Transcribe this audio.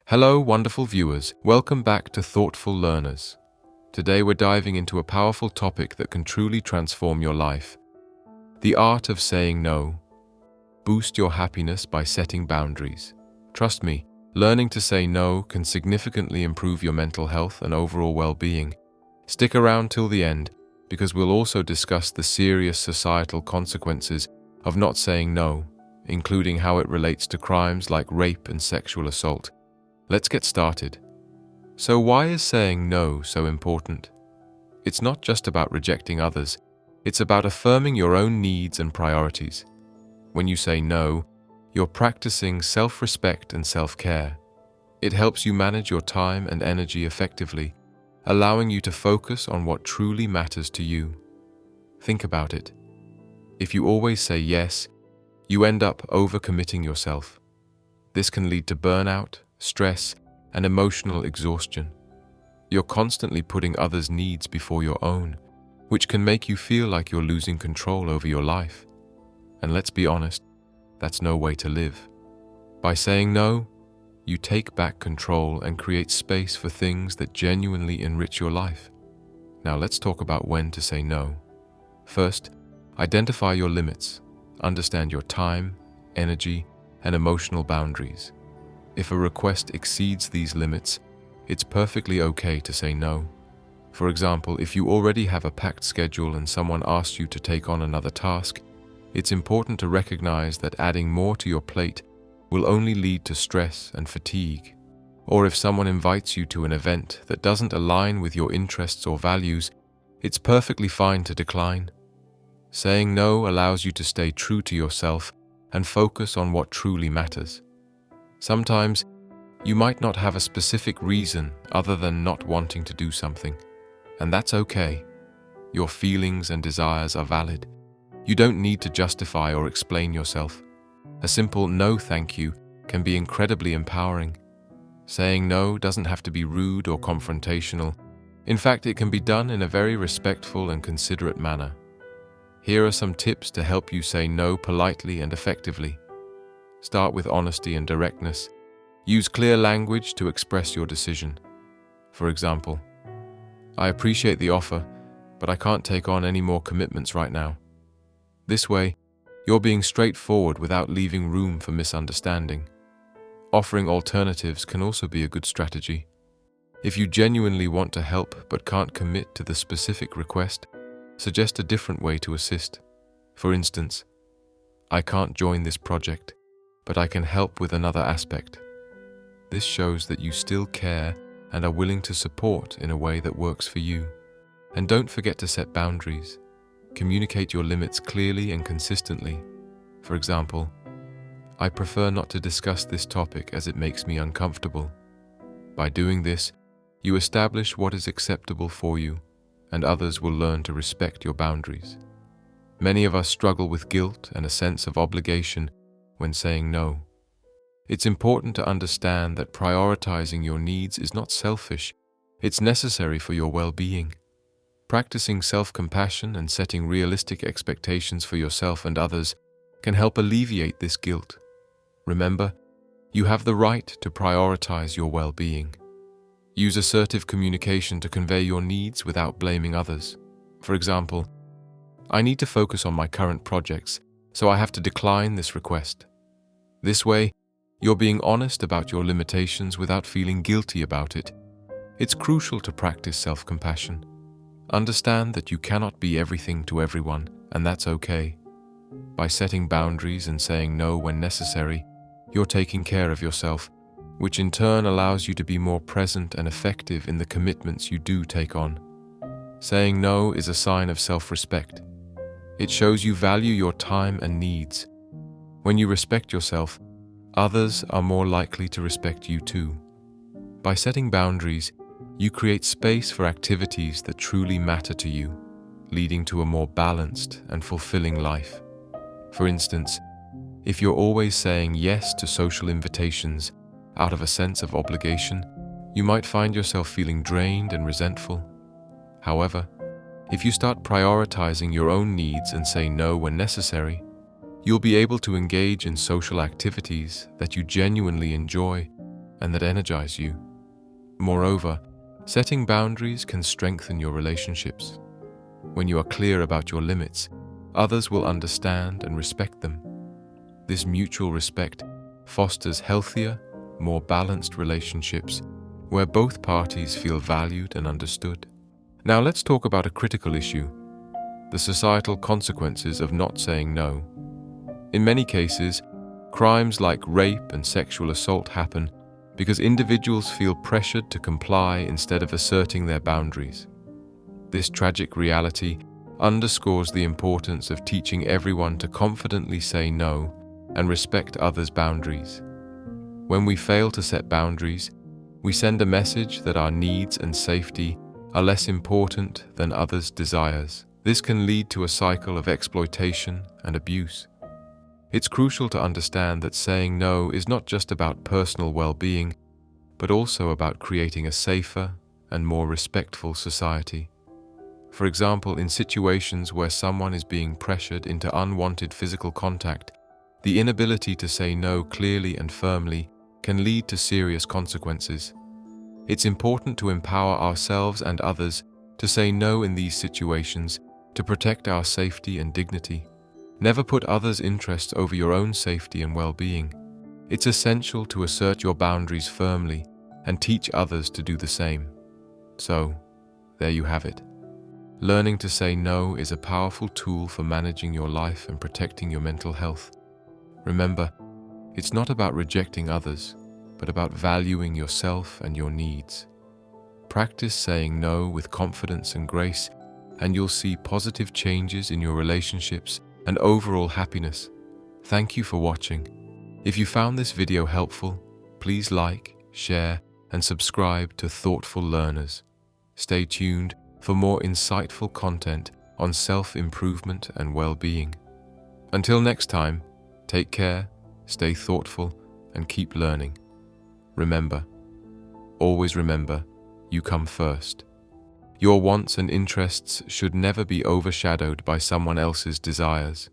Hello, wonderful viewers. Welcome back to Thoughtful Learners. Today we're diving into a powerful topic that can truly transform your life. The art of saying no. Boost your happiness by setting boundaries. Trust me, learning to say no can significantly improve your mental health and overall well-being. Stick around till the end, because we'll also discuss the serious societal consequences of not saying no, including how it relates to crimes like rape and sexual assault. Let's get started. So why is saying no so important? It's not just about rejecting others, it's about affirming your own needs and priorities. When you say no, you're practicing self-respect and self-care. It helps you manage your time and energy effectively, allowing you to focus on what truly matters to you. Think about it. If you always say yes, you end up overcommitting yourself. This can lead to burnout, stress, and emotional exhaustion. You're constantly putting others' needs before your own, which can make you feel like you're losing control over your life. And let's be honest, that's no way to live. By saying no, you take back control and create space for things that genuinely enrich your life. Now let's talk about when to say no. First, identify your limits. Understand your time, energy, and emotional boundaries. If a request exceeds these limits, it's perfectly okay to say no. For example, if you already have a packed schedule and someone asks you to take on another task, it's important to recognize that adding more to your plate will only lead to stress and fatigue. Or if someone invites you to an event that doesn't align with your interests or values, it's perfectly fine to decline. Saying no allows you to stay true to yourself and focus on what truly matters. Sometimes, you might not have a specific reason other than not wanting to do something, and that's okay. Your feelings and desires are valid. You don't need to justify or explain yourself. A simple no thank you can be incredibly empowering. Saying no doesn't have to be rude or confrontational. In fact, it can be done in a very respectful and considerate manner. Here are some tips to help you say no politely and effectively. Start with honesty and directness. Use clear language to express your decision. For example, I appreciate the offer, but I can't take on any more commitments right now. This way, you're being straightforward without leaving room for misunderstanding. Offering alternatives can also be a good strategy. If you genuinely want to help but can't commit to the specific request, suggest a different way to assist. For instance, I can't join this project, but I can help with another aspect. This shows that you still care and are willing to support in a way that works for you. And don't forget to set boundaries. Communicate your limits clearly and consistently. For example, I prefer not to discuss this topic as it makes me uncomfortable. By doing this, you establish what is acceptable for you, and others will learn to respect your boundaries. Many of us struggle with guilt and a sense of obligation when saying no. It's important to understand that prioritizing your needs is not selfish, it's necessary for your well-being. Practicing self-compassion and setting realistic expectations for yourself and others can help alleviate this guilt. Remember, you have the right to prioritize your well-being. Use assertive communication to convey your needs without blaming others. For example, I need to focus on my current projects, so I have to decline this request. This way, you're being honest about your limitations without feeling guilty about it. It's crucial to practice self-compassion. Understand that you cannot be everything to everyone, and that's okay. By setting boundaries and saying no when necessary, you're taking care of yourself, which in turn allows you to be more present and effective in the commitments you do take on. Saying no is a sign of self-respect. It shows you value your time and needs. When you respect yourself, others are more likely to respect you too. By setting boundaries, you create space for activities that truly matter to you, leading to a more balanced and fulfilling life. For instance, if you're always saying yes to social invitations out of a sense of obligation, you might find yourself feeling drained and resentful. However, if you start prioritizing your own needs and say no when necessary, you'll be able to engage in social activities that you genuinely enjoy, and that energize you. Moreover, setting boundaries can strengthen your relationships. When you are clear about your limits, others will understand and respect them. This mutual respect fosters healthier, more balanced relationships where both parties feel valued and understood. Now let's talk about a critical issue: the societal consequences of not saying no. In many cases, crimes like rape and sexual assault happen because individuals feel pressured to comply instead of asserting their boundaries. This tragic reality underscores the importance of teaching everyone to confidently say no and respect others' boundaries. When we fail to set boundaries, we send a message that our needs and safety are less important than others' desires. This can lead to a cycle of exploitation and abuse. It's crucial to understand that saying no is not just about personal well-being, but also about creating a safer and more respectful society. For example, in situations where someone is being pressured into unwanted physical contact, the inability to say no clearly and firmly can lead to serious consequences. It's important to empower ourselves and others to say no in these situations to protect our safety and dignity. Never put others' interests over your own safety and well-being. It's essential to assert your boundaries firmly and teach others to do the same. So, there you have it. Learning to say no is a powerful tool for managing your life and protecting your mental health. Remember, it's not about rejecting others, but about valuing yourself and your needs. Practice saying no with confidence and grace, and you'll see positive changes in your relationships and overall happiness. Thank you for watching. If you found this video helpful, please like, share, and subscribe to Thoughtful Learners. Stay tuned for more insightful content on self-improvement and well-being. Until next time, take care, stay thoughtful, and keep learning. Remember, always remember, you come first. Your wants and interests should never be overshadowed by someone else's desires.